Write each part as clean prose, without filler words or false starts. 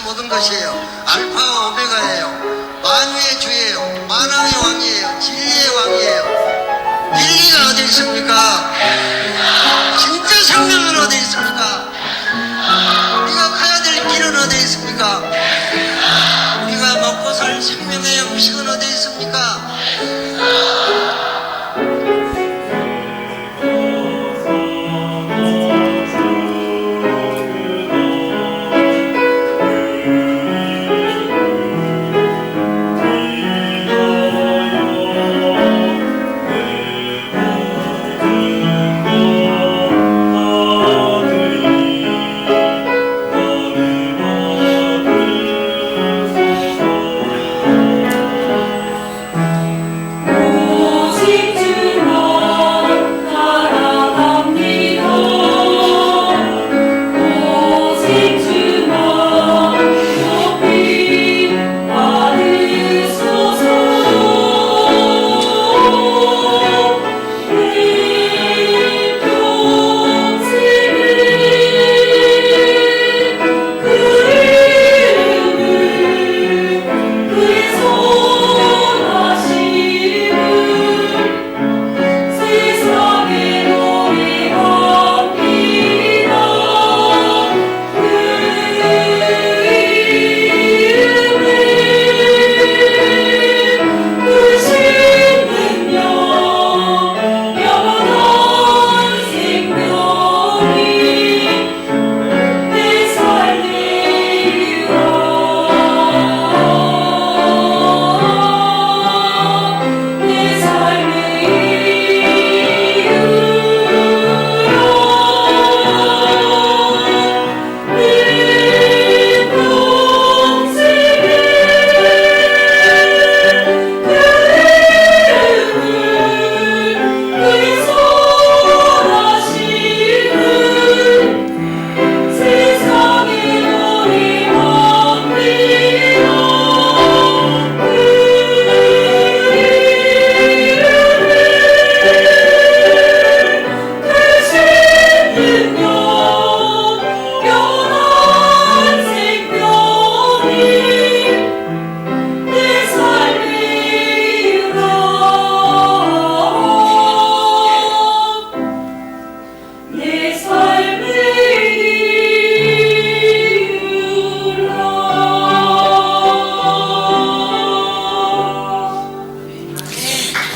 모든 것이에요. 알파와 오메가예요. 만유의 주예요. 만왕의 왕이에요. 진리의 왕이에요. 진리가 어디 있습니까? 진짜 생명은 어디 있습니까? 우리가 가야 될 길은 어디 있습니까? 우리가 먹고 살 생명의 음식은 어디 있습니까?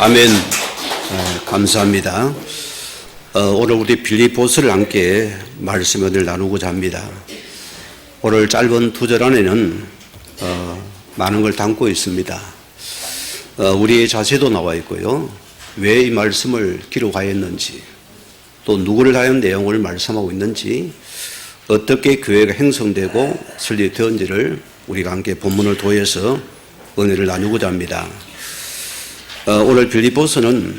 아멘. 감사합니다. 오늘 우리 빌립보서를 함께 말씀을 나누고자 합니다. 오늘 짧은 두 절 안에는 많은 걸 담고 있습니다. 우리의 자세도 나와 있고요. 왜 이 말씀을 기록하였는지, 또 누구를 하여 내용을 말씀하고 있는지, 어떻게 교회가 형성되고 설립되었는지를 우리가 함께 본문을 통해서 은혜를 나누고자 합니다. 오늘 빌립보서는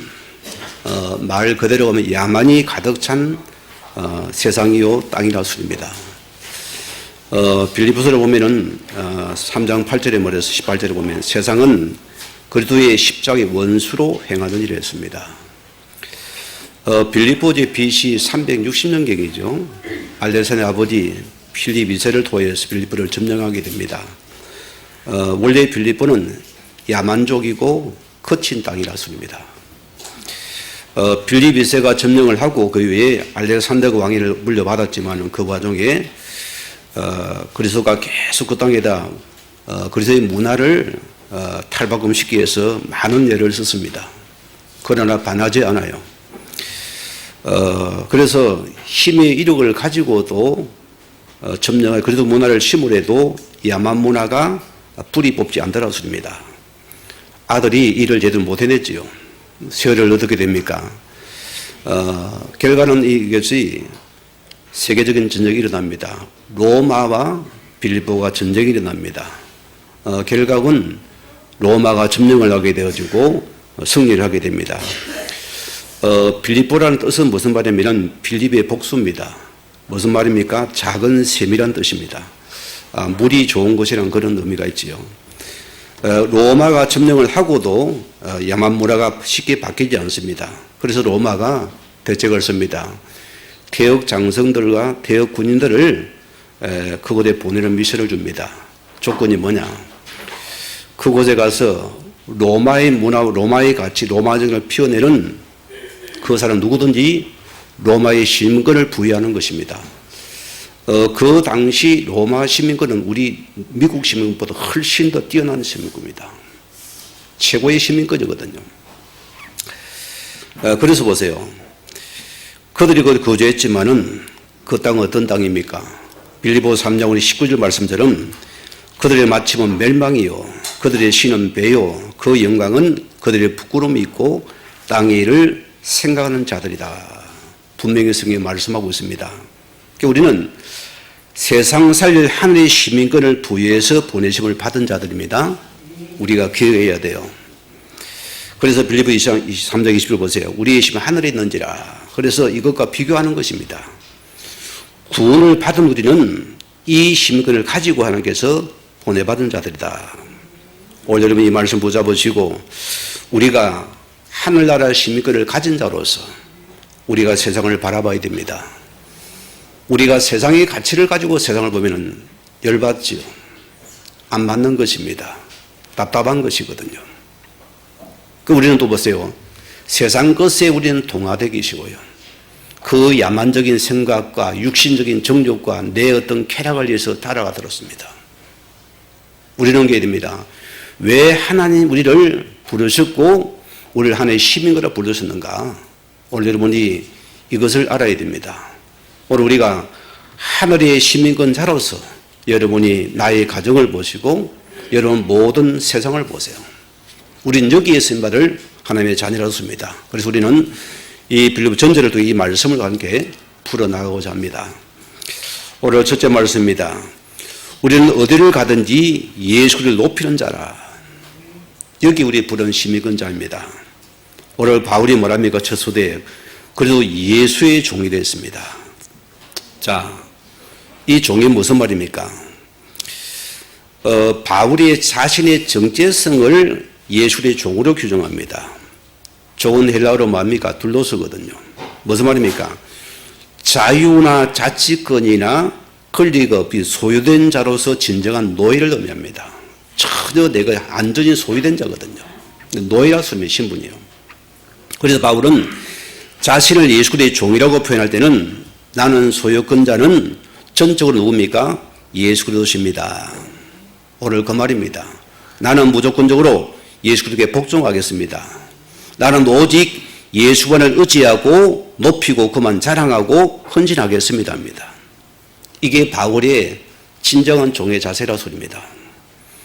말 그대로 하면 야만이 가득 찬 세상이요 땅이라 소리입니다. 빌립보서를 보면은 3장 8절에 말해서 18절에 보면 세상은 그리스도의 십자가의 원수로 행하는 일을 했습니다. 빌립보지 BC 360년경이죠. 알렉산더의 아버지 필립 2세를 통해서 빌립보를 점령하게 됩니다. 원래 빌립보는 야만족이고 거친 땅이라 소리입니다. 필립 2세가 점령을 하고 그 위에 알렉산더가 왕위를 물려받았지만 그 과정에 그리스도가 계속 그 땅에다 그리스도의 문화를 탈바꿈시키기 위해서 많은 예를 썼습니다. 그러나 반하지 않아요. 그래서 힘의 이력을 가지고도 점령할 그리스도 문화를 심으려도 야만 문화가 뿌리 뽑지 않더라 소리입니다. 아들이 일을 제대로 못 해냈지요. 세월을 어떻게 됩니까? 결과는 이것이 세계적인 전쟁이 일어납니다. 로마와 빌립보가 전쟁이 일어납니다. 결국은 로마가 점령을 하게 되어지고 승리를 하게 됩니다. 빌립보라는 뜻은 무슨 말이냐면 빌립의 복수입니다. 무슨 말입니까? 작은 샘이란 뜻입니다. 물이 좋은 곳이란 그런 의미가 있지요. 로마가 점령을 하고도 야만 문화가 쉽게 바뀌지 않습니다. 그래서 로마가 대책을 씁니다. 개혁 장성들과 개혁 군인들을 그곳에 보내는 미션을 줍니다. 조건이 뭐냐? 그곳에 가서 로마의 문화, 로마의 가치, 로마정을 피워내는 그 사람 누구든지 로마의 시민권을 부여하는 것입니다. 그 당시 로마 시민권은 우리 미국 시민권보다 훨씬 더 뛰어난 시민권입니다. 최고의 시민권이거든요. 그래서 보세요. 그들이 거기 거주했지만은 그 땅은 어떤 땅입니까? 빌립보 3장 우리 19절 말씀처럼 그들의 마침은 멸망이요 그들의 신은 배요 그 영광은 그들의 부끄러움이 있고 땅의 일을 생각하는 자들이다. 분명히 성경에 말씀하고 있습니다. 우리는 세상 살릴 하늘의 시민권을 부여해서 보내심을 받은 자들입니다. 우리가 기억해야 돼요. 그래서 빌립보 3장 20절 보세요. 우리의 힘은 하늘에 있는지라. 그래서 이것과 비교하는 것입니다. 구원을 받은 우리는 이 시민권을 가지고 하나님께서 보내받은 자들이다. 오늘 여러분 이 말씀 붙잡으시고 우리가 하늘나라 시민권을 가진 자로서 우리가 세상을 바라봐야 됩니다. 우리가 세상의 가치를 가지고 세상을 보면 열받지요. 안 맞는 것입니다. 답답한 것이거든요. 우리는 또 보세요. 세상 것에 우리는 동화되기 쉬워요. 그 야만적인 생각과 육신적인 정욕과 내 어떤 쾌락을 위해서 따라가 들었습니다. 우리는 깨야 됩니다. 왜 하나님 우리를 부르셨고 우리를 하나님의 시민으로 부르셨는가? 오늘 여러분이 이것을 알아야 됩니다. 오늘 우리가 하늘의 시민권자로서 여러분이 나의 가정을 보시고 여러분 모든 세상을 보세요. 우리는 여기에 쓰임받을 하나님의 자녀라습니다. 그래서 우리는 이 빌립보 전체를 통해 이 말씀을 함께 풀어나가고자 합니다. 오늘 첫째 말씀입니다. 우리는 어디를 가든지 예수를 높이는 자라. 여기 우리 부른 시민권자입니다. 오늘 바울이 뭐랍니까? 첫 소대에 그래도 예수의 종이 됐습니다. 자, 이 종이 무슨 말입니까? 바울이 자신의 정체성을 예수의 종으로 규정합니다. 종은 헬라어로 뭡니까? 둘로스거든요. 무슨 말입니까? 자유나 자치권이나 권리가 없이 소유된 자로서 진정한 노예를 의미합니다. 전혀 내가 완전히 소유된 자거든요. 노예라 쓰면 신분이요. 그래서 바울은 자신을 예수 그리스도의 종이라고 표현할 때는 나는 소유권자는 전적으로 누굽니까? 예수 그리스도십니다. 오늘 그 말입니다. 나는 무조건적으로 예수 그리스도께 복종하겠습니다. 나는 오직 예수만을 의지하고 높이고 그만 자랑하고 헌신하겠습니다. 합니다. 이게 바울의 진정한 종의 자세라 소리입니다.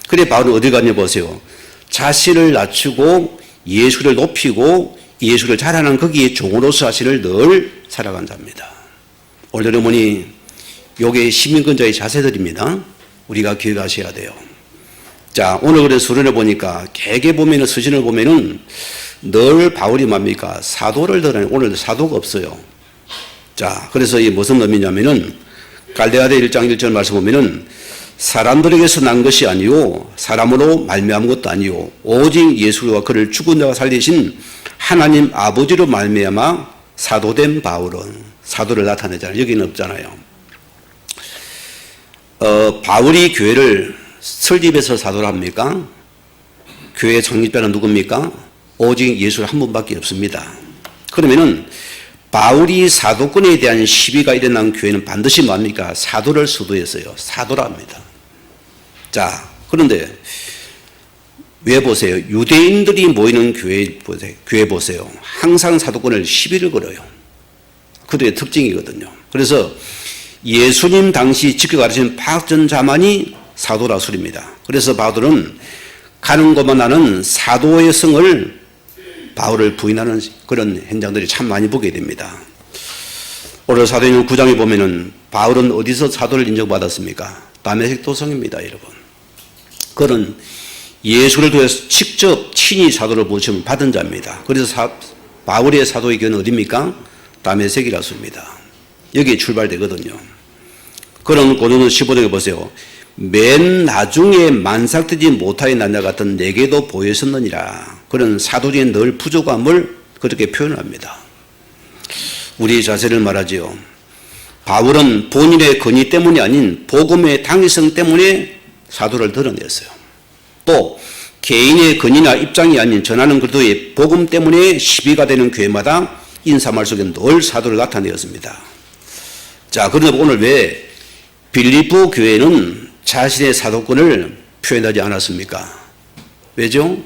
그래 바울은 어디 갔냐 보세요. 자신을 낮추고 예수를 높이고 예수를 자라는 거기에 종으로서 자신을 늘 살아간 자입니다. 오늘 여러분이 요게 시민권자의 자세들입니다. 우리가 기억하셔야 돼요. 자, 오늘 그래 수련회 보니까 개개 보면은 서신을 보면은 늘 바울이 뭡니까? 사도를 들어요. 오늘 사도가 없어요. 자, 그래서 이 무슨 의미냐면은 갈대아대 1장 1절 말씀 보면은 사람들에게서 난 것이 아니요 사람으로 말미암은 것도 아니요 오직 예수와 그를 죽은 자가 살리신 하나님 아버지로 말미암아 사도된 바울은 사도를 나타내잖아요. 여기는 없잖아요. 바울이 교회를 설립해서 사도를 합니까? 교회 창립자는 누굽니까? 오직 예수 한 분밖에 없습니다. 그러면은 바울이 사도권에 대한 시비가 일어난 교회는 반드시 뭡니까? 사도를 서두했어요. 사도라 합니다. 자, 그런데 왜 보세요? 유대인들이 모이는 교회 보세요. 항상 사도권을 시비를 걸어요. 그들의 특징이거든요. 그래서 예수님 당시 지켜 가르치는 파전자만이 사도라 소리입니다. 그래서 바울은 가는 곳만 나는 사도의 성을 바울을 부인하는 그런 현장들이 참 많이 보게 됩니다. 오늘 사도행전 9장에 보면은 바울은 어디서 사도를 인정받았습니까? 다메섹 도성입니다, 여러분. 그는 예수를 통해서 직접 친히 사도를 부르심을 받은 자입니다. 그래서 바울의 사도의 교회는 어디입니까? 다메섹이라 씁니다. 여기에 출발되거든요. 그런 고린도 15장에 보세요. 맨 나중에 만삭되지 못하여 난자 같은 내게도 보였었느니라. 그런 사도적인 늘 부족함을 그렇게 표현합니다. 우리 자세를 말하지요. 바울은 본인의 권위 때문이 아닌 복음의 당위성 때문에 사도를 드러냈어요. 또 개인의 권위나 입장이 아닌 전하는 그리스도의 복음 때문에 시비가 되는 교회마다 인사말 속에 늘 사도를 나타내었습니다. 자, 그런데 오늘 왜 빌립보 교회는 자신의 사도권을 표현하지 않았습니까? 왜죠?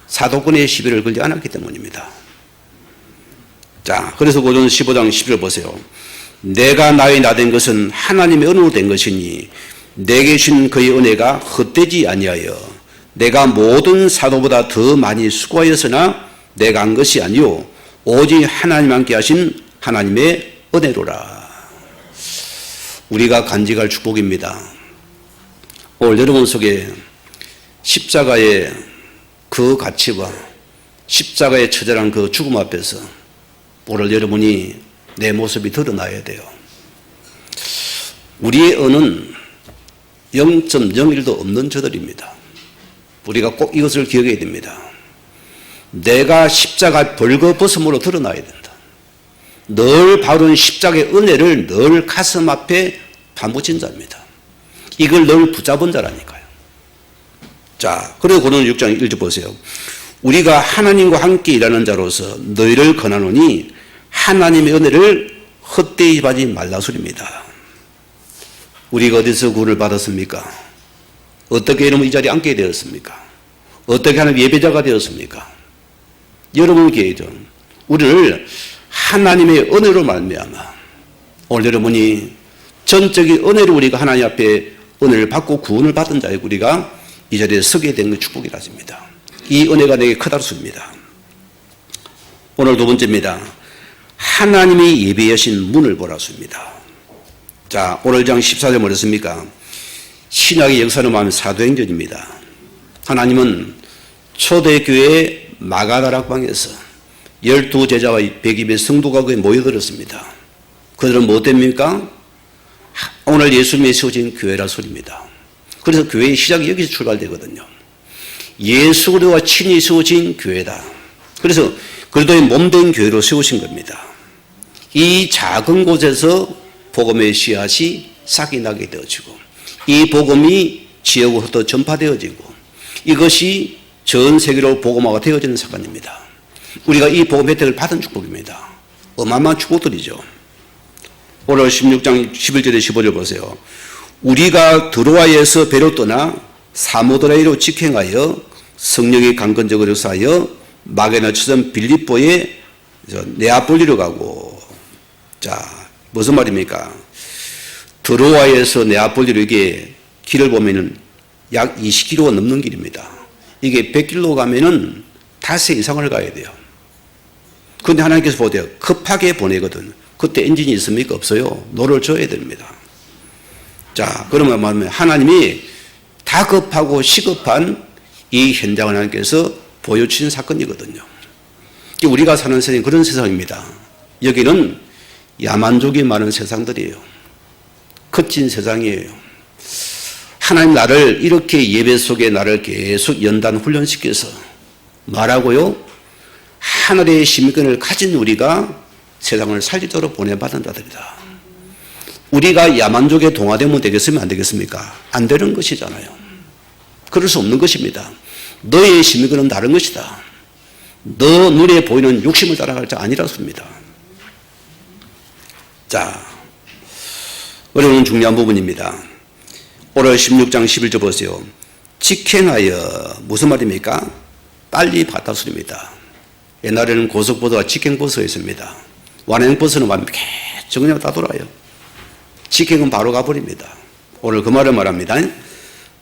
사도권의 시비를 걸지 않았기 때문입니다. 자, 그래서 고전 15장 11절 보세요. 내가 나의 나된 것은 하나님의 은혜로 된 것이니 내게 주신 그의 은혜가 헛되지 아니하여 내가 모든 사도보다 더 많이 수고하였으나 내가 한 것이 아니요 오직 하나님 함께 하신 하나님의 은혜로라. 우리가 간직할 축복입니다. 오늘 여러분 속에 십자가의 그 가치와 십자가의 처절한 그 죽음 앞에서 오늘 여러분이 내 모습이 드러나야 돼요. 우리의 은은 0.01도 없는 저들입니다. 우리가 꼭 이것을 기억해야 됩니다. 내가 십자가 벌거벗음으로 드러나야 된다. 늘 바울은 십자가의 은혜를 늘 가슴 앞에 파묻힌 자입니다. 이걸 늘 붙잡은 자라니까요. 자, 그리고 고린도 6장 1절 보세요. 우리가 하나님과 함께 일하는 자로서 너희를 권하노니 하나님의 은혜를 헛되이 받지 말라 소리입니다. 우리가 어디서 구원을 받았습니까? 어떻게 여러분 이 자리에 앉게 되었습니까? 어떻게 하나님 예배자가 되었습니까? 여러분 계획은 우리를 하나님의 은혜로 말미암아 오늘 여러분이 전적인 은혜로 우리가 하나님 앞에 은혜를 받고 구원을 받은 자의 우리가 이 자리에 서게 된 것 축복이라십니다. 이 은혜가 내게 크다습니다. 오늘 두 번째입니다. 하나님이 예비하신 문을 보라습니다. 자, 오늘 장 14절 뭐랬습니까? 신약의 역사를 말하면 사도행전입니다. 하나님은 초대교회 마가다락방에서 12제자와 120의 성도가 그에 모여들었습니다. 그들은 뭐 됩니까? 오늘 예수님이 세워진 교회라 소리입니다. 그래서 교회의 시작이 여기서 출발되거든요. 예수 그리스도가 친히 세워진 교회다. 그래서 그리스도의 몸된 교회로 세우신 겁니다. 이 작은 곳에서 복음의 씨앗이 싹이 나게 되어지고 이 복음이 지역으로 또 전파되어지고 이것이 전 세계로 복음화가 되어지는 사건입니다. 우리가 이 복음 혜택을 받은 축복입니다. 어마어마한 축복들이죠. 오늘 16장 11절에 15절 보세요. 우리가 드로아에서 배로 떠나 사모드라이로 직행하여 성령의 강건적으로 역사하여 마게나 추선 빌립보에 네아폴리로 가고. 자, 무슨 말입니까? 드로아에서 네아폴리로 이게 길을 보면은 약 20km가 넘는 길입니다. 이게 100km 가면은 5세 이상을 가야 돼요. 그런데 하나님께서 보세요. 급하게 보내거든. 그때 엔진이 있습니까? 없어요. 노를 줘야 됩니다. 자, 그러면 말하면 하나님이 다급하고 시급한 이 현장을 하나님께서 보여주신 사건이거든요. 우리가 사는 세상이 그런 세상입니다. 여기는 야만족이 많은 세상들이에요. 거친 세상이에요. 하나님 나를 이렇게 예배 속에 나를 계속 연단 훈련시켜서 말하고요. 하늘의 심권을 가진 우리가 세상을 살리도록 보내받은 자들이다. 우리가 야만족에 동화되면 되겠으면 안 되겠습니까? 안 되는 것이잖아요. 그럴 수 없는 것입니다. 너의 심권은 다른 것이다. 너 눈에 보이는 욕심을 따라갈 자 아니라습니다. 자, 어려운 중요한 부분입니다. 오늘 16장 11절 보세요. 직행하여 무슨 말입니까? 빨리 받았습니다. 옛날에는 고속버스가 직행버스가 있습니다. 완행버스는 계속 그냥 다 돌아요. 직행은 바로 가버립니다. 오늘 그 말을 말합니다.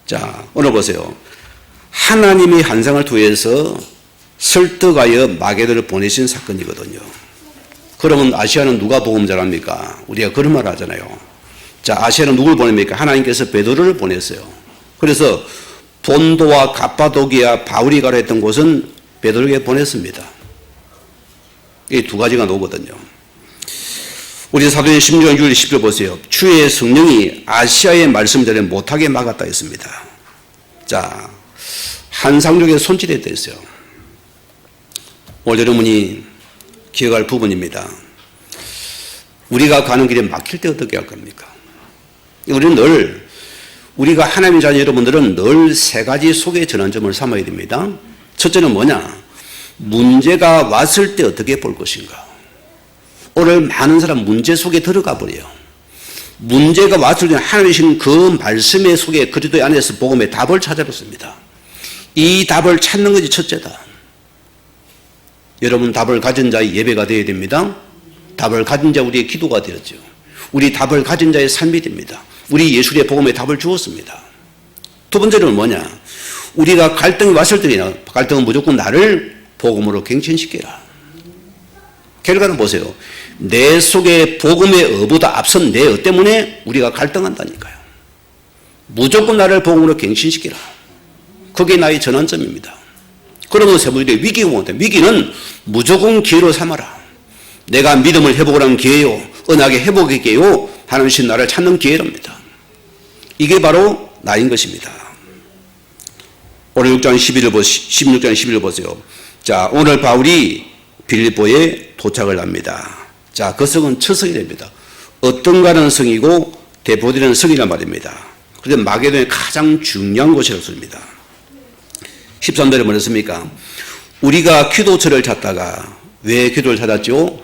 자, 오늘 보세요. 하나님이 환상을 통해서 설득하여 마귀들을 보내신 사건이거든요. 그러면 아시아는 누가 복음자랍니까? 우리가 그런 말 하잖아요. 자, 아시아는 누굴 보냅니까? 하나님께서 베드로를 보냈어요. 그래서 본도와 갑바도기아 바울이 가라 했던 곳은 베드로에게 보냈습니다. 이 두 가지가 나오거든요. 우리 사도행 16장 6절 10절 보세요. 주의 성령이 아시아의 말씀들을 못하게 막았다 했습니다. 자, 한상족의 손질에 대해서요. 오늘 여러분이 기억할 부분입니다. 우리가 가는 길에 막힐 때 어떻게 할 겁니까? 우리는 우리가 하나님의 자녀 여러분들은 늘 세 가지 속의 전환점을 삼아야 됩니다. 첫째는 뭐냐? 문제가 왔을 때 어떻게 볼 것인가? 오늘 많은 사람 문제 속에 들어가 버려요. 문제가 왔을 때 하나님이 주신 그 말씀의 속에 그리스도의 안에서 복음의 답을 찾아봤습니다. 이 답을 찾는 것이 첫째다. 여러분 답을 가진 자의 예배가 되어야 됩니다. 답을 가진 자 우리의 기도가 되었죠. 우리 답을 가진 자의 삶이 됩니다. 우리 예수의 복음의 답을 주었습니다. 두 번째는 뭐냐? 우리가 갈등이 왔을 때냐? 갈등은 무조건 나를 복음으로 갱신시켜라. 결과는 보세요. 내 속에 복음의 어보다 앞선 내 어 때문에 우리가 갈등한다니까요. 무조건 나를 복음으로 갱신시키라. 그게 나의 전환점입니다. 그러면 세부들의 위기가 온다. 위기는 무조건 기회로 삼아라. 내가 믿음을 회복하는 기회요. 언약의 회복의 기회요. 하나님신 나를 찾는 기회랍니다. 이게 바로 나인 것입니다. 오늘 16장 11절 보세요. 자, 오늘 바울이 빌립보에 도착을 합니다. 자, 그 성은 첫 성이 됩니다. 어떤가는 성이고 대포되는 성이란 말입니다. 그런데 마게도의 가장 중요한 곳이었습니다. 13절에 뭐랬습니까? 우리가 기도처를 찾다가 왜 기도를 찾았죠?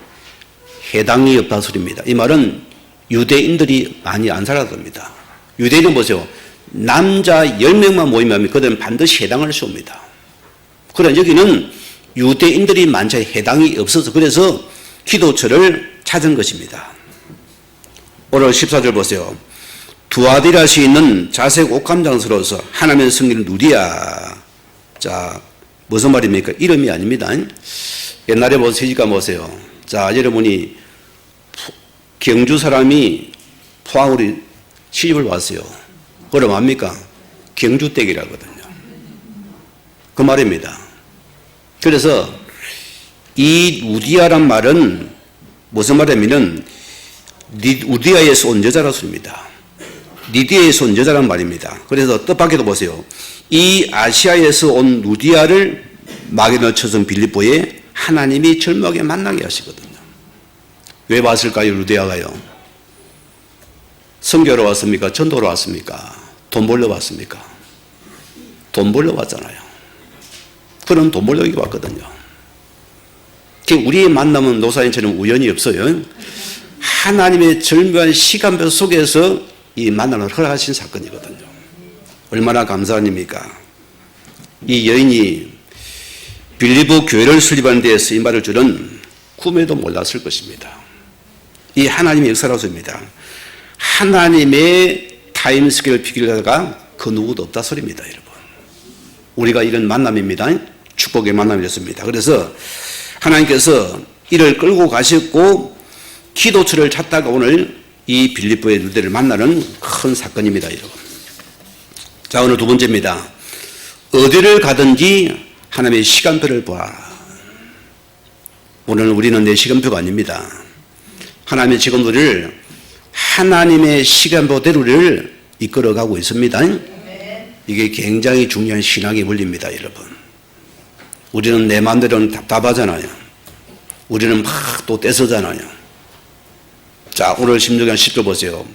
해당이 없다 소리입니다. 이 말은 유대인들이 많이 안 살았습니다. 유대인은 보세요. 남자 10명만 모이면 그들은 반드시 해당을 쏩니다. 그러나 여기는 유대인들이 많자 해당이 없어서 그래서 기도처를 찾은 것입니다. 오늘 14절 보세요. 두아디라시 있는 자색 옥감장스러워서 하나님의 승리를 누리야. 자, 무슨 말입니까? 이름이 아닙니다. 옛날에 시집가 보세요. 자, 여러분이 경주 사람이 포항으로 시집을 왔어요. 그럼 압니까? 경주댁이라거든요. 그 말입니다. 그래서 이 우디아란 말은 무슨 말이냐면 우디아에서 온 여자라 소리입니다. 리디아에서 온 여자란 말입니다. 그래서 뜻밖에도 보세요. 이 아시아에서 온 루디아를 마게도냐 초성 빌립보에 하나님이 절묘하게 만나게 하시거든요. 왜 왔을까요? 루디아가요. 선교로 왔습니까? 전도로 왔습니까? 돈 벌러 왔습니까? 돈 벌러 왔잖아요. 그런 돈 벌러 여기 왔거든요. 우리의 만남은 노사인처럼 우연이 없어요. 하나님의 절묘한 시간표 속에서 이 만남을 허락하신 사건이거든요. 얼마나 감사한 일입니까? 이 여인이 빌립보 교회를 설립하는 데 쓰임받을 줄은 꿈에도 몰랐을 것입니다. 이 하나님의 역사라서입니다. 하나님의 타임스케일 비교하다가 그 누구도 없다 소리입니다, 여러분. 우리가 이런 만남입니다. 축복의 만남이 됐습니다. 그래서 하나님께서 이를 끌고 가셨고 기도처를 찾다가 오늘 이 빌립보의 누대를 만나는 큰 사건입니다, 여러분. 자, 오늘 두 번째입니다. 어디를 가든지 하나님의 시간표를 봐. 오늘 우리는 내 시간표가 아닙니다. 하나님의 지금 우리를 하나님의 시간표대로를 이끌어가고 있습니다. 이게 굉장히 중요한 신앙의 원리입니다, 여러분. 우리는 내 마음대로는 답답하잖아요. 우리는 막 또 떼서잖아요. 자, 오늘 16장 10절 보세요.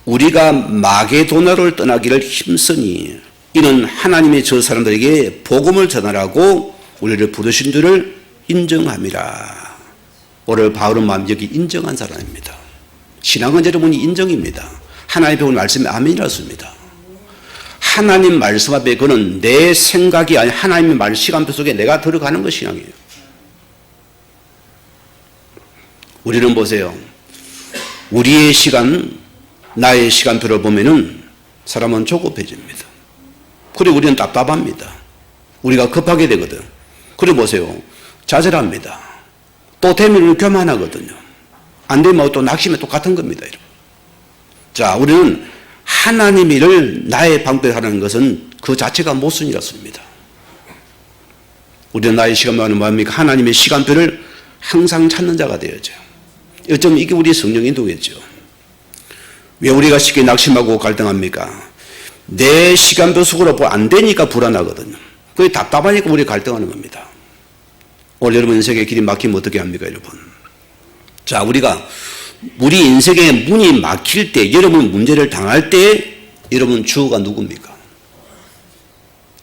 우리가 마게도나를 떠나기를 힘쓰니 이는 하나님의 저 사람들에게 복음을 전하라고 우리를 부르신 줄을 인정함이라. 오늘 바울은 여기 인정한 사람입니다. 신앙은 여러분이 인정입니다. 하나님의 배운 말씀에 아멘이라습니다. 하나님 말씀 앞에 그는 내 생각이 아닌 하나님의 말 시간표 속에 내가 들어가는 것이 신앙이에요. 우리는 보세요. 우리의 시간, 나의 시간표를 보면은 사람은 조급해집니다. 그리고 우리는 답답합니다. 우리가 급하게 되거든. 그리고 보세요. 좌절합니다. 또 되면 교만하거든요. 안 되면 또 낙심에 똑같은 겁니다, 여러분. 자, 우리는 하나님 일을 나의 방법에 하는 것은 그 자체가 모순이라습니다. 우리는 나의 시간표는 뭐합니까? 하나님의 시간표를 항상 찾는 자가 되어야죠. 어쩌면 이게 우리 성령 인도겠죠. 왜 우리가 쉽게 낙심하고 갈등합니까? 내 시간표 속으로 안 되니까 불안하거든요. 그게 답답하니까 우리 갈등하는 겁니다. 오늘 여러분 인생의 길이 막히면 어떻게 합니까, 여러분? 자, 우리가 우리 인생의 문이 막힐 때, 여러분 문제를 당할 때 여러분 주어가 누굽니까?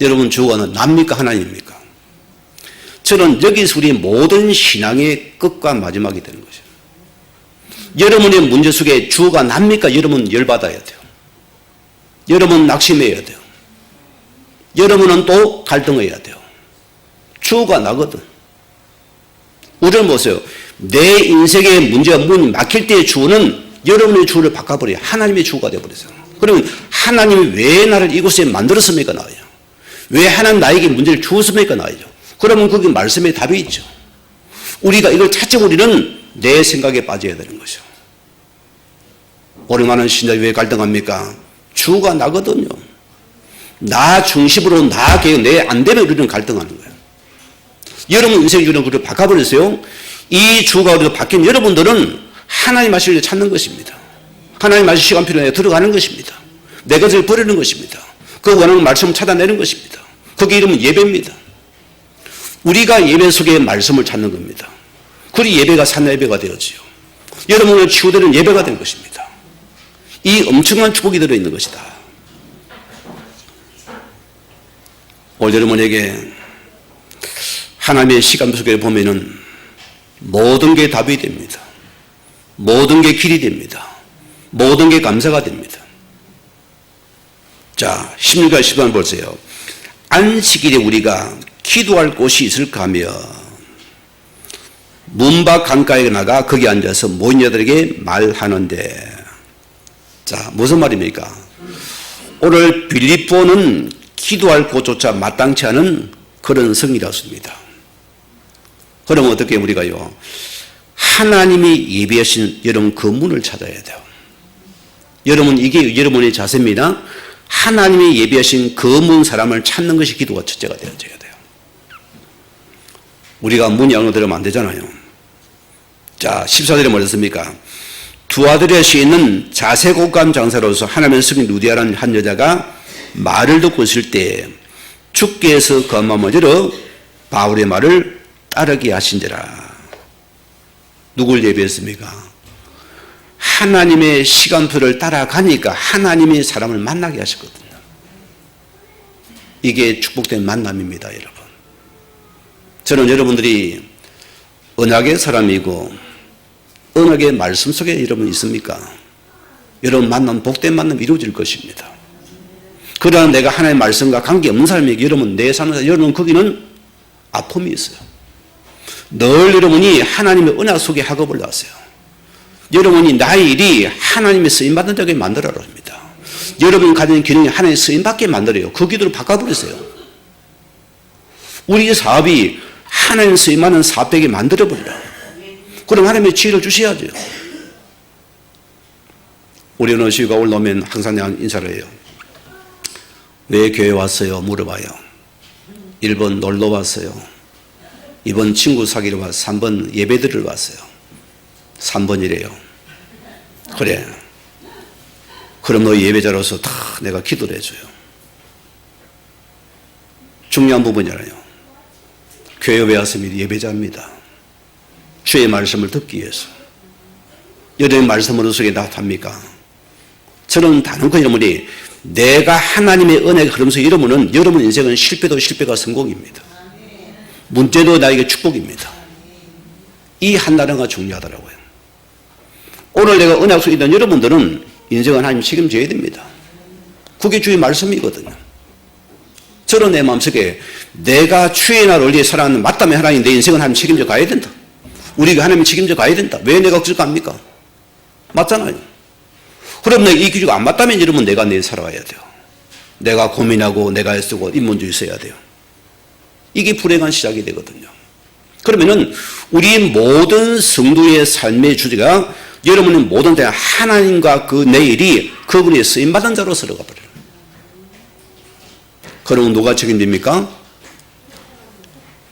여러분 주어가 납니까, 하나님입니까? 저는 여기서 우리 모든 신앙의 끝과 마지막이 되는 것이에요. 여러분의 문제 속에 주어가 납니까? 여러분 열받아야 돼요. 여러분 낙심해야 돼요. 여러분은 또 갈등해야 돼요. 주어가 나거든. 우리는 보세요. 내 인생의 문제가 문이 막힐 때의 주어는 여러분의 주어를 바꿔버려요. 하나님의 주어가 되어버렸어요. 그러면 하나님이 왜 나를 이곳에 만들었습니까? 나와요. 왜 하나님 나에게 문제를 주었습니까? 나와요. 그러면 거기 말씀에 답이 있죠. 우리가 이걸 찾자 우리는 내 생각에 빠져야 되는 거죠. 오래 많은 신자들이 왜 갈등합니까? 주가 나거든요. 나 중심으로 나 계획 내 안 되면 우리는 갈등하는 거예요. 여러분 인생 주는 그걸 바꿔버렸어요. 이 주가 우리가 바뀐 여러분들은 하나님 하실 일 찾는 것입니다. 하나님 하실 시간표에 들어가는 것입니다. 내 것을 버리는 것입니다. 그 원하는 말씀을 찾아내는 것입니다. 그게 이름은 예배입니다. 우리가 예배 속에 말씀을 찾는 겁니다. 그리 예배가 산 예배가 되었지요. 여러분을 치유되는 예배가 된 것입니다. 이 엄청난 축복이 들어있는 것이다. 오늘 여러분에게 하나님의 시간 속에 보면은 모든 게 답이 됩니다. 모든 게 길이 됩니다. 모든 게 감사가 됩니다. 자, 16절 10절 보세요. 안식일에 우리가 기도할 곳이 있을까 하며 문밖 강가에 나가 거기 앉아서 모인 자들에게 말하는데, 자, 무슨 말입니까? 오늘 빌립보는 기도할 곳조차 마땅치 않은 그런 성이라습니다. 그러면 어떻게 우리가요? 하나님이 예비하신 여러분 그 문을 찾아야 돼요. 여러분 이게 여러분의 자세입니다. 하나님이 예비하신 그 문 사람을 찾는 것이 기도가 첫째가 되어야 돼요. 우리가 문이 안 들으면 안 되잖아요. 자, 14절에 뭐랬습니까? 두 아들의 시인은 자세곡감 장사로서 하나님의 성인 루디아라는 한 여자가 말을 듣고 있을 때 주께서 그 마음을 열어 바울의 말을 따르게 하신지라. 누굴 예비했습니까? 하나님의 시간표를 따라가니까 하나님이 사람을 만나게 하셨거든요. 이게 축복된 만남입니다, 여러분. 저는 여러분들이 언약의 사람이고 언약의 말씀 속에 여러분 있습니까? 여러분 만남, 복된 만남 이루어질 것입니다. 그러나 내가 하나님의 말씀과 관계없는 사람에게 여러분 내 삶에서 여러분 거기는 아픔이 있어요. 늘 여러분이 하나님의 언약 속에 학업을 나왔어요. 여러분이 나의 일이 하나님의 쓰임받는 자에게 만들어라 합니다. 여러분 가진 기능이 하나님 쓰임받게 만들어요. 그 기도로 바꿔버리세요. 우리 사업이 하나님 쓰임하는 사업되게 만들어버리라. 그럼 하나님의 지혜를 주셔야죠. 우리 어느 시가 올라오면 항상 내가 인사를 해요. 왜 교회 왔어요? 물어봐요. 1번 놀러 왔어요. 2번 친구 사귀러 왔어요. 3번 예배 드리러 왔어요. 3번이래요. 그래. 그럼 너 예배자로서 다 내가 기도를 해줘요. 중요한 부분이잖아요. 교회 왜 왔습니다? 예배자입니다. 주의 말씀을 듣기 위해서. 여러분의 말씀을 어떻게 나타납니까? 저는 단언코 여러분이 내가 하나님의 은혜가 흐르면서 이러면은 여러분 인생은 실패도 실패가 성공입니다. 문제도 나에게 축복입니다. 이 한단어가 중요하더라고요. 오늘 내가 은혜 속에 있는 여러분들은 인생은 하나님 책임져야 됩니다. 그게 주의 말씀이거든요. 저는 내 마음속에 내가 주의 날 원리에 살아가는 맞다면 하나님 내 인생은 하나님 책임져 가야 된다. 우리가 하나님 책임져 가야 된다. 왜 내가 그걸 갑니까? 맞잖아요. 그럼 내가 이 기준이 안 맞다면 여러분 내가 내일 살아가야 돼요. 내가 고민하고 내가 애쓰고 인문주의 있어야 돼요. 이게 불행한 시작이 되거든요. 그러면은 우리 모든 성도의 삶의 주제가 여러분의 모든 데 하나님과 그 내일이 그분의 쓰임받은 자로 들어가 버려요. 그러면 누가 책임집니까?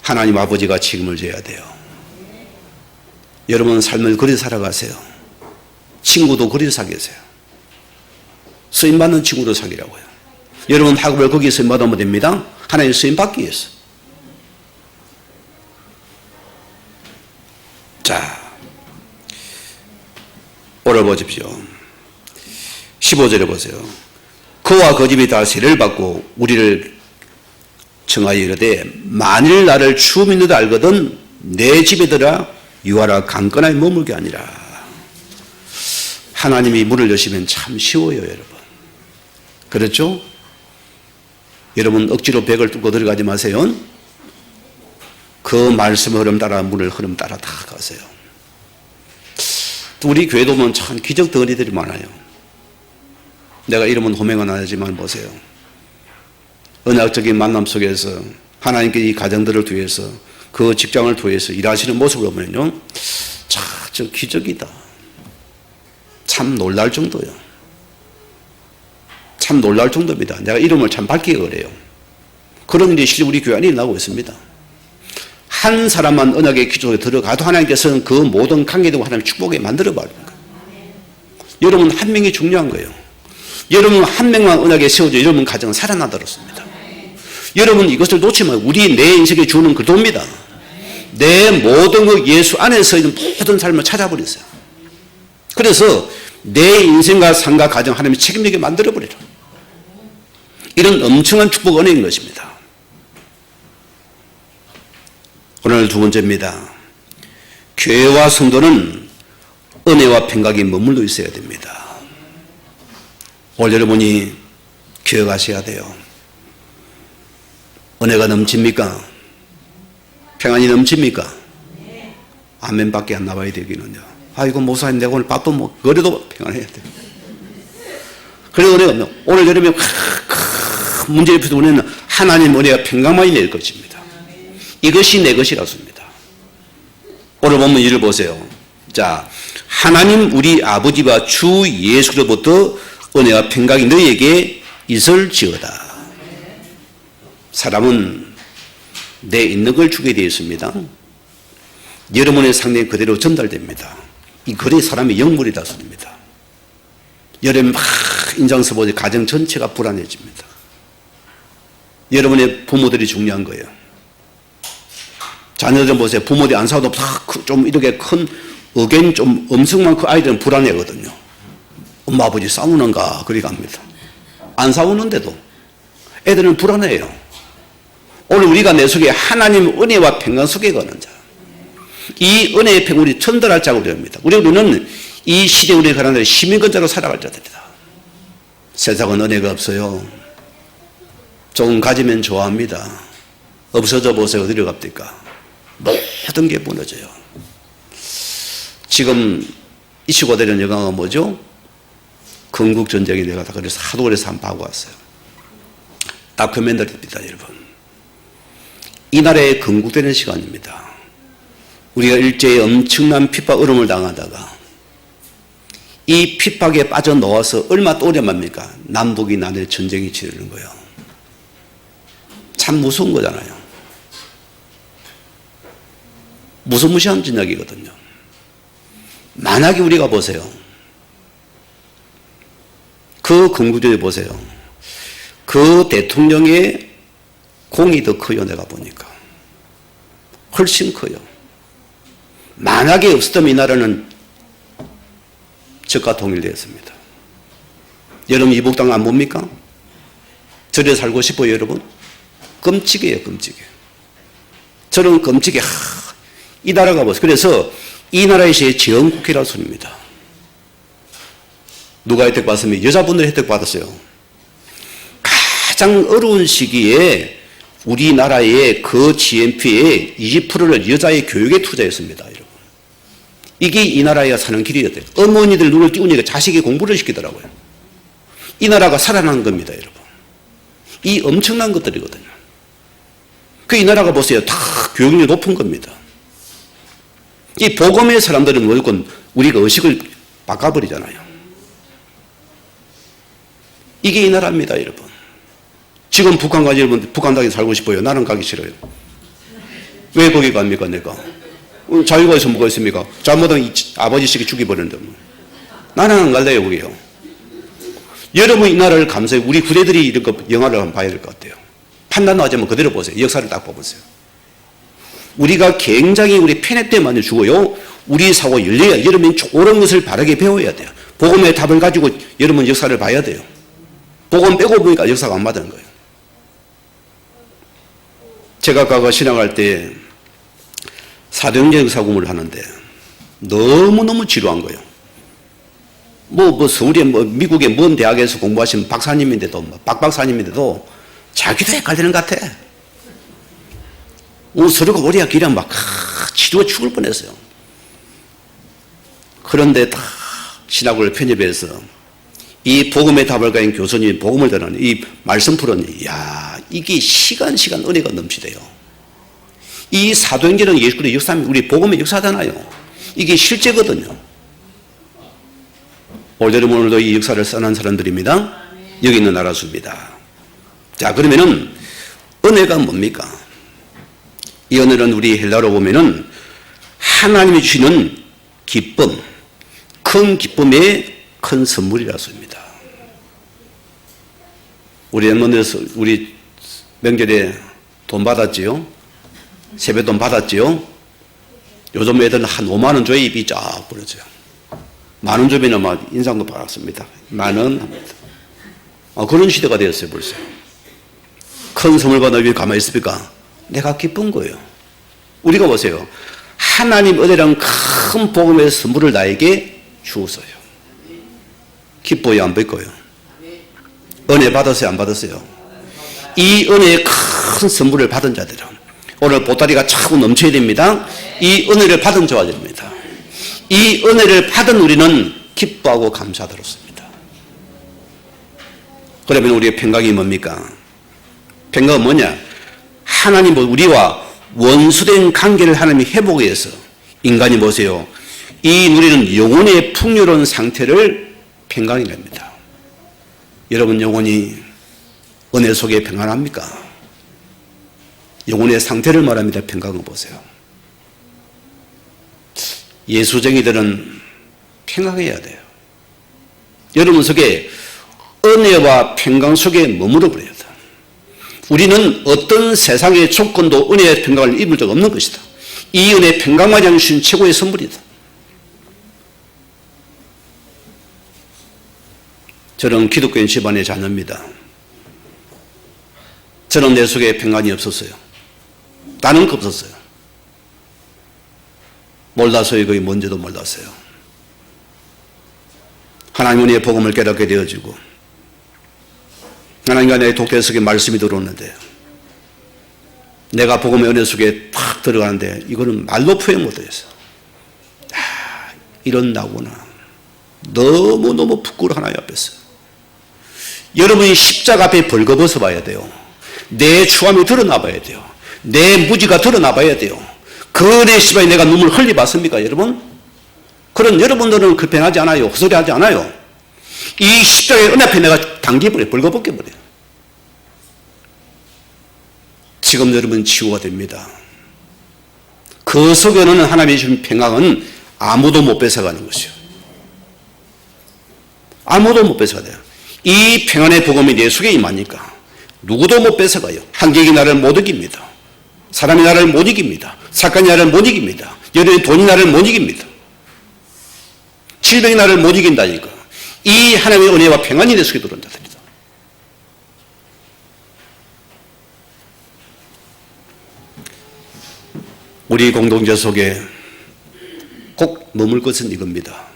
하나님 아버지가 책임을 져야 돼요. 여러분 삶을 그리 살아가세요. 친구도 그리 사귀세요. 쓰임받는 친구도 사귀라고요. 여러분 학업을 거기에 쓰임받으면 됩니다. 하나님 쓰임받기 위해서. 자, 오늘 보십시오. 15절에 보세요. 그와 그 집이 다 세례를 받고 우리를 청하여 이르되 만일 나를 추움 있는 듯 알거든 내 집에 들어 유하라 강건하게 머물게 아니라. 하나님이 문을 여시면 참 쉬워요, 여러분. 그렇죠? 여러분 억지로 벽을 뚫고 들어가지 마세요. 그 말씀 흐름 따라 문을 흐름 따라 다 가세요. 우리 교회도 보면 참 기적 덩어리들이 많아요. 내가 이름은 호명은 안 하지만 보세요. 언약적인 만남 속에서 하나님께 이 가정들을 통해서 그 직장을 통해서 일하시는 모습을 보면요, 참 저 기적이다. 참 놀랄 정도요. 참 놀랄 정도입니다. 내가 이름을 참 밝히기가 그래요. 그런 일이 실제 우리 교회 안에 나오고 있습니다. 한 사람만 언약의 기초에 들어가도 하나님께서는 그 모든 관계되고 하나님 축복에 만들어버리는 거예요. 여러분 한 명이 중요한 거예요. 여러분 한 명만 언약에 세워져 여러분 가정은 살아나더렇습니다. 여러분 이것을 놓치면 우리 내 인생에 주는 그 도입니다. 내 모든 그 예수 안에서 있는 모든 삶을 찾아버리세요. 그래서 내 인생과 삶과 가정 하나님이 책임지게 만들어버리라. 이런 엄청난 축복 은혜인 것입니다. 오늘 두 번째입니다. 교회와 성도는 은혜와 평강이 머물러 있어야 됩니다. 오늘 여러분이 기억하셔야 돼요. 은혜가 넘칩니까? 평안이 넘칩니까? 아멘밖에 안 나와야 되기는요. 아이고 목사님 내가 오늘 바쁜 그래도 평안해야 돼요. 그래도 은혜가 오늘 여러분이 문제에 풀어서 우리는 하나님 은혜가 평강만이 낼 것입니다. 이것이 내 것이라습니다. 오늘 보면 이를 보세요. 자, 하나님 우리 아버지와 주 예수로부터 은혜와 평강이 너희에게 있을지어다. 사람은 내 있는 걸 주게 되어 있습니다. 여러분의 상태 그대로 전달됩니다. 이 글이 사람의 영물이다 소리입니다. 여러분 막 인장서 보지 가정 전체가 불안해집니다. 여러분의 부모들이 중요한 거예요. 자녀들 보세요. 부모들이 안 싸워도 좀 이렇게 큰 의견 좀 엄청난 그 아이들은 불안해하거든요. 엄마 아버지 싸우는가 그리 갑니다. 안 싸우는데도 애들은 불안해요. 오늘 우리가 내 속에 하나님 은혜와 평강 속에 거는 자, 이 은혜의 평을 우리 전달할 자가 됩니다. 우리는 이 시대 우리의 가난한 시민권자로 살아갈 자들이다. 세상은 은혜가 없어요. 조금 가지면 좋아합니다. 없어져 보세요. 어디로 갑니까? 모든 게 무너져요. 지금 이슈가 되는 영화가 뭐죠? 건국전쟁이 내가 다 그래서 하도 그래서 한번 보고 왔어요. 다큐멘터리입니다, 여러분. 이 나라의 건국되는 시간입니다. 우리가 일제히 엄청난 핍박, 어려움을 당하다가 이 핍박에 빠져나와서 얼마 또 오랜만입니까? 남북이 나눌 전쟁이 치르는 거예요. 참 무서운 거잖아요. 무서무시한 전략이거든요. 만약에 우리가 보세요. 그 건국전에 보세요. 그 대통령의 공이 더 커요, 내가 보니까. 훨씬 커요. 만약에 없었다면 이 나라는 적과 통일되었습니다. 여러분 이북 땅 안 봅니까? 저래 살고 싶어요, 여러분? 끔찍해요, 끔찍해. 저는 끔찍해. 이 나라가 보세요. 그래서 이 나라에서의 제헌국회라는 소리입니다. 누가 혜택 받았습니까? 여자분들이 혜택 받았어요. 가장 어려운 시기에 우리나라의 그 GNP의 20%를 여자의 교육에 투자했습니다, 여러분. 이게 이 나라가 사는 길이었대요. 어머니들 눈을 띄우니까 자식이 공부를 시키더라고요. 이 나라가 살아난 겁니다, 여러분. 이 엄청난 것들이거든요. 그 이 나라가 보세요. 다 교육률이 높은 겁니다. 이 복음의 사람들은 무조건 우리가 의식을 바꿔버리잖아요. 이게 이 나라입니다, 여러분. 지금 북한 가지 여러분, 북한 땅에 살고 싶어요. 나는 가기 싫어요. 왜 거기 갑니까, 내가? 자유가 있으면 뭐가 있습니까? 잘못하면 아버지식이 죽여버리는데. 뭐. 나는 안 갈래요, 거기요. 여러분 이 나라를 감사해. 우리 부대들이 이런 거 영화를 한번 봐야 될 것 같아요. 판단하자면 그대로 보세요. 역사를 딱 보세요. 우리가 굉장히 우리 편애 때만 죽어요. 우리 사고 열려야 여러분이 옳은 것을 바르게 배워야 돼요. 복음의 답을 가지고 여러분 역사를 봐야 돼요. 복음 빼고 보니까 역사가 안 맞는 거예요. 제가 과거 신앙할 때 사도행전 역사 공부를 하는데 너무너무 지루한 거예요. 서울에 미국의 먼 대학에서 공부하신 박사님인데도, 박박사님인데도 자기도 헷갈리는 것 같아. 서류가 오리야 길이야 지루가 죽을 뻔했어요. 그런데 다 신학을 편입해서 이 복음의 답을 가진 교수님이 복음을 전하는 이 말씀 풀었니, 이게 시간 은혜가 넘치대요. 이 사도행전은 예수 그리스도의 역사입니다. 우리 복음의 역사잖아요. 이게 실제거든요. 오늘도 이 역사를 써난 사람들입니다. 여기 있는 나라수입니다. 자, 그러면은 은혜가 뭡니까? 이 은혜는 우리 헬라로 보면은 하나님이 주시는 기쁨, 큰 기쁨의 큰 선물이라 씁니다. 우리 엠먼에서 우리 명절에 돈 받았지요? 세뱃돈 받았지요? 요즘 애들은 한 5만 원 줘야 입이 쫙 부러져요. 10,000원 주면 막 인상도 받았습니다. 10,000원 합니다. 그런 시대가 되었어요, 벌써. 큰 선물 받아 왜 가만히 있습니까? 내가 기쁜 거예요. 우리가 보세요. 하나님 은혜란 큰 복음의 선물을 나에게 주었어요. 기뻐요, 안 기뻐요? 은혜 받았어요, 안 받았어요? 이 은혜의 큰 선물을 받은 자들은 오늘 보따리가 차고 넘쳐야 됩니다. 이 은혜를 받은 자들입니다. 이 은혜를 받은 우리는 기뻐하고 감사드렸습니다. 그러면 우리의 평강이 뭡니까? 평강은 뭐냐? 하나님 우리와 원수된 관계를 하나님이 회복해서 인간이 보세요. 이 누리는 영혼의 풍요로운 상태를 평강이랍니다. 여러분 영혼이 은혜 속에 평안합니까? 영혼의 상태를 말합니다. 평강을 보세요. 예수쟁이들은 평강해야 돼요. 여러분 속에 은혜와 평강 속에 머물러 버려야 돼요. 우리는 어떤 세상의 조건도 은혜의 평강을 입을 적 없는 것이다. 이 은혜의 평강만 주신 최고의 선물이다. 저는 기독교인 집안의 자녀입니다. 저는 내 속에 평안이 없었어요. 다른 거 없었어요. 몰라서요. 그게 뭔지도 몰랐어요. 하나님 은혜의 복음을 깨닫게 되어지고 하나님과 내 독재 속에 말씀이 들어오는데 내가 복음의 은혜 속에 탁 들어가는데 이거는 말로 표현 못하겠어. 이런 나구나. 너무너무 부끄러워 하나님 앞에서. 여러분이 십자가 앞에 벌거벗어 봐야 돼요. 내 추함이 드러나 봐야 돼요. 내 무지가 드러나 봐야 돼요. 그 시바에 내가 눈물 흘리 봤습니까 여러분? 그런 여러분들은 급행하지 않아요. 헛소리하지 않아요. 이 십자가의 은 앞에 내가 당겨버려요. 벌거벗겨버려요. 지금 여러분 치유가 됩니다. 그 속에는 하나님이 주신 평강은 아무도 못 뺏어가는 것이요. 아무도 못 뺏어가요. 이 평안의 복음이 내 속에 임하니까 누구도 못 뺏어가요. 한객이 나를 못 이깁니다. 사람이 나를 못 이깁니다. 사건이 나를 못 이깁니다. 여러분의 돈이 나를 못 이깁니다. 질병이 나를 못 이긴다니까. 이 하나님의 은혜와 평안이 내 속에 들어온다. 우리 공동체 속에 꼭 머물 것은 이겁니다.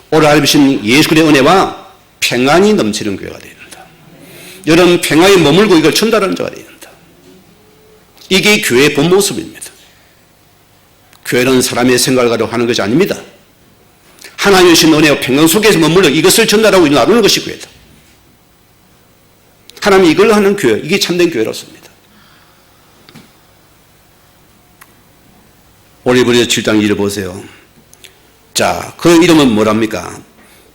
오늘 하나님 예수 그리스도의 은혜와 평안이 넘치는 교회가 되어야 된다. 여러분 평안에 머물고 이걸 전달하는 자가 되어야 된다. 이게 교회의 본 모습입니다. 교회는 사람의 생각을 가지고 하는 것이 아닙니다. 하나님의 주신 은혜와 평강 속에서 머물러 이것을 전달하고 나누는 것이 교회다. 하나님이 이걸 하는 교회, 이게 참된 교회로서입니다. 오늘 히브리서 7장 1을 보세요. 자, 그 이름은 뭐랍니까?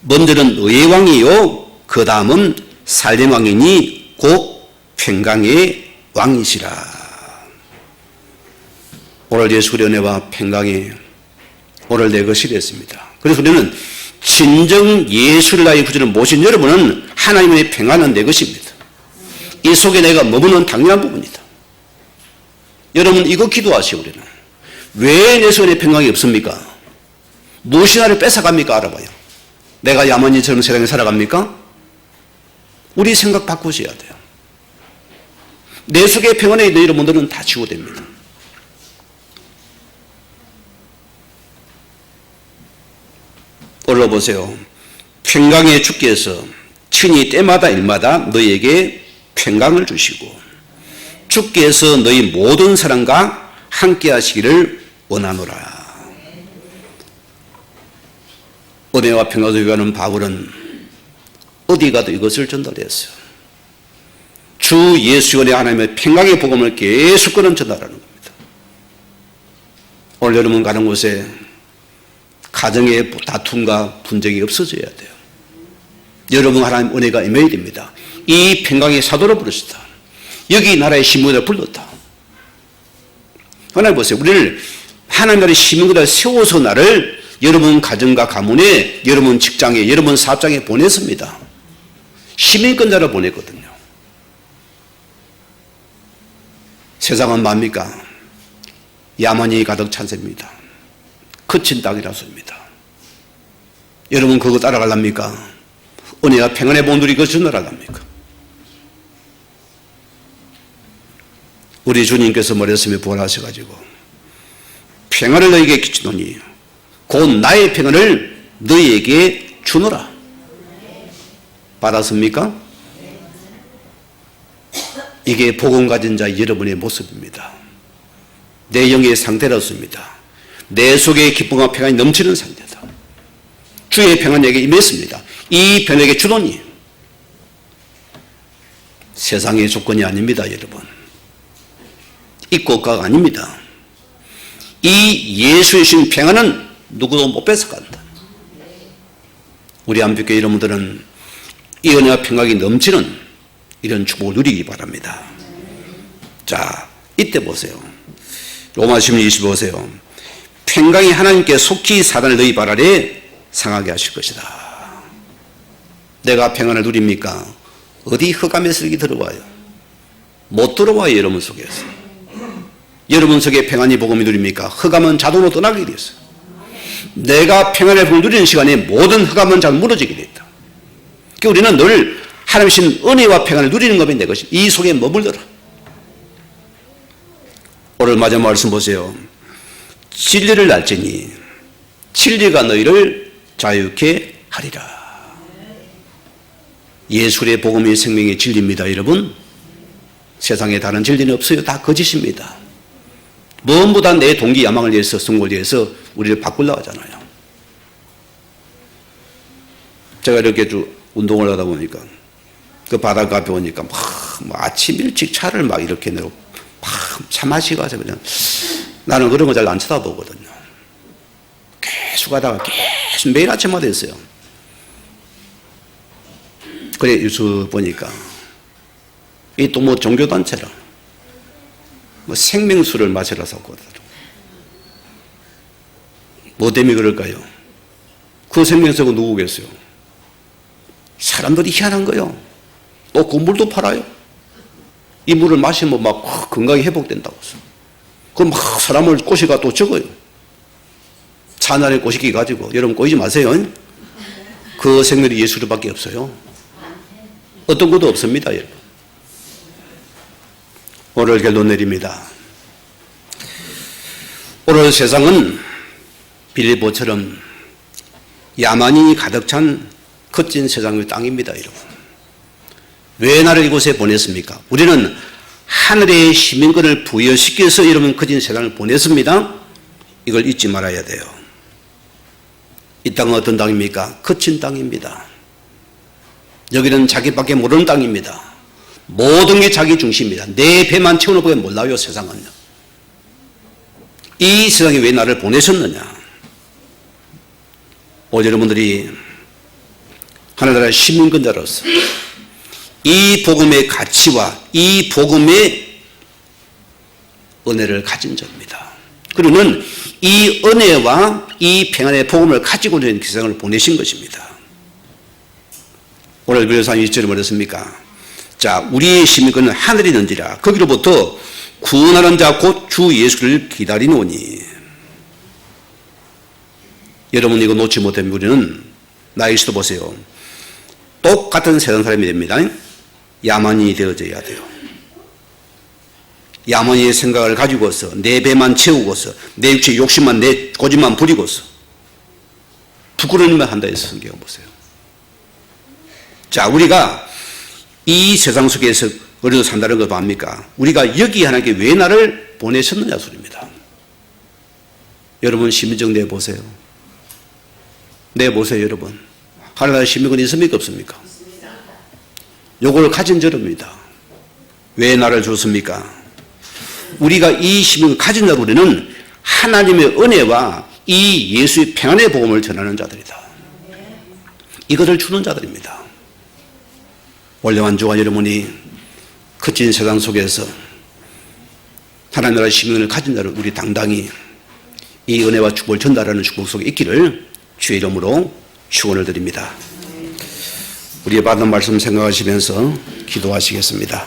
먼저는 의의 왕이요, 그 다음은 살림 왕이니 곧 평강의 왕이시라. 오늘 예수의 은혜와 평강이 오늘 내 것이 됐습니다. 그래서 우리는 진정 예수를 나의 구주를 모신 여러분은 하나님의 평안은 내 것입니다. 이 속에 내가 머무는 당연한 부분이다. 여러분 이거 기도하시오. 우리는 왜 내 속에 평강이 없습니까? 무엇이 나를 뺏어갑니까? 알아봐요. 내가 야만인처럼 세상에 살아갑니까? 우리 생각 바꾸셔야 돼요. 내 속에 평안에 있는 여러분들은 다 치유됩니다. 올라보세요. 평강의 주께서 친히 때마다 일마다 너희에게 평강을 주시고 주께서 너희 모든 사람과 함께 하시기를 원하노라. 은혜와 평강을 요구하는 바울은 어디 가도 이것을 전달했어요. 주 예수 안에 하나님의 평강의 복음을 계속 끊은 전달하는 겁니다. 오늘 여러분 가는 곳에 가정의 다툼과 분쟁이 없어져야 돼요. 여러분 하나님 은혜가 임해야 됩니다. 이 평강의 사도를 부르셨다. 여기 나라의 시민을 불렀다. 하나님 보세요. 우리를 하나님 나라의 시민으로 세워서 나를 여러분 가정과 가문에, 여러분 직장에, 여러분 사업장에 보냈습니다. 시민권자를 보냈거든요. 세상은 뭡니까? 야만이 가득 찬 셈입니다. 거친 땅이라서입니다. 여러분 그거 따라가랍니까? 은혜와 평안의 복음을 그것을 전달하랍니까? 우리 주님께서 머리였으며 부활하셔가지고 평안을 너희에게 끼치노니 곧 나의 평안을 너희에게 주노라. 받았습니까? 이게 복음 가진 자 여러분의 모습입니다. 내 영의 상태로서입니다. 내 속에 기쁨과 평안이 넘치는 상태다. 주의 평안이 내게 임했습니다. 이 평안에게 주노니 세상의 조건이 아닙니다. 여러분 있고가 아닙니다. 이 예수의 주신 평안은 누구도 못 뺏어간다. 우리 안식교 여러분들은 이 은혜와 평강이 넘치는 이런 축복을 누리기 바랍니다. 자, 이때 보세요. 로마서 25세요. 평강이 하나님께 속히 사단을 너희 발 아래 상하게 하실 것이다. 내가 평안을 누립니까? 어디 흑암의 설기 들어와요? 못 들어와요. 여러분 속에서. 여러분 속에 평안이 복음이 누립니까? 흑암은 자동으로 떠나게 되었어요. 내가 평안의 복음을 누리는 시간에 모든 흑암은 잘 무너지게 됐다. 그러니까 우리는 늘 하나님 주신 은혜와 평안을 누리는 것이 내 것이 이 속에 머물러라. 오늘 마지막 말씀 보세요. 진리를 알지니 진리가 너희를 자유케 하리라. 예수의 복음이 생명의 진리입니다. 여러분 세상에 다른 진리는 없어요. 다 거짓입니다. 무엇보다 내 동기 야망을 위해서 성공을 위해서 우리를 바꾸려고 하잖아요. 제가 이렇게 쭉 운동을 하다 보니까 그 바닷가 앞에 오니까 막 아침 일찍 차를 막 이렇게 내고 막 차 마시고 가서 그냥 나는 그런 거 잘 안 쳐다보거든요. 계속 하다가 계속 매일 아침마다 했어요. 그래 뉴스 보니까 이 또 뭐 종교단체라 뭐 생명수를 마시라 샀거든. 뭐 때문에 그럴까요? 그 생명수가 누구겠어요? 사람들이 희한한 거예요. 또 그 물도 팔아요. 이 물을 마시면 막 건강이 회복된다고 해서. 그럼 막 사람을 꼬시가 또 적어요. 찬란의 꼬시기 가지고. 여러분 꼬이지 마세요. 그 생명이 예수밖에 없어요. 어떤 것도 없습니다. 여러분. 오늘 결론 내립니다. 오늘 세상은 빌립보처럼 야만인이 가득 찬 거친 세상의 땅입니다. 여러분. 왜 나를 이곳에 보냈습니까? 우리는 하늘의 시민권을 부여시켜서 여러분 거친 세상을 보냈습니다. 이걸 잊지 말아야 돼요. 이 땅은 어떤 땅입니까? 거친 땅입니다. 여기는 자기밖에 모르는 땅입니다. 모든 게 자기 중심입니다. 내 배만 채워놓고 몰라요. 세상은요. 이 세상에 왜 나를 보내셨느냐? 오늘 여러분들이 하나나라의 시민권자로서 이 복음의 가치와 이 복음의 은혜를 가진 자입니다. 그러면 이 은혜와 이 평안의 복음을 가지고 있는 세상을 보내신 것입니다. 오늘 그래서 1절에 뭐랬습니까? 자, 우리의 시민권은 하늘에 있는지라 거기로부터 구원하는 자 곧 주 예수를 기다리노니. 여러분 이거 놓지 못하면 우리는 나이스도 보세요. 똑같은 세상 사람이 됩니다. 야만인이 되어져야 돼요. 야만인의 생각을 가지고서 내 배만 채우고서 내 육체의 욕심만 내 고집만 부리고서 부끄러운 일만 한다 해서 성경 보세요. 자, 우리가 이 세상 속에서 어려서 산다는 거 뭡니까? 우리가 여기 하나님께 왜 나를 보내셨느냐 소리입니다. 여러분 시민증 내보세요. 내보세요 여러분. 하나님의 시민권이 있습니까 없습니까? 요걸 가진 자입니다. 왜 나를 줬습니까? 우리가 이 시민을 가진 자로 우리는 하나님의 은혜와 이 예수의 평안의 복음을 전하는 자들이다. 이것을 주는 자들입니다. 원래만 주가 여러분이 거친 세상 속에서 하나님 나라의 시민을 가진 자를 우리 당당히 이 은혜와 축복을 전달하는 축복 속에 있기를 주의 이름으로 축원을 드립니다. 우리의 받은 말씀 생각하시면서 기도하시겠습니다.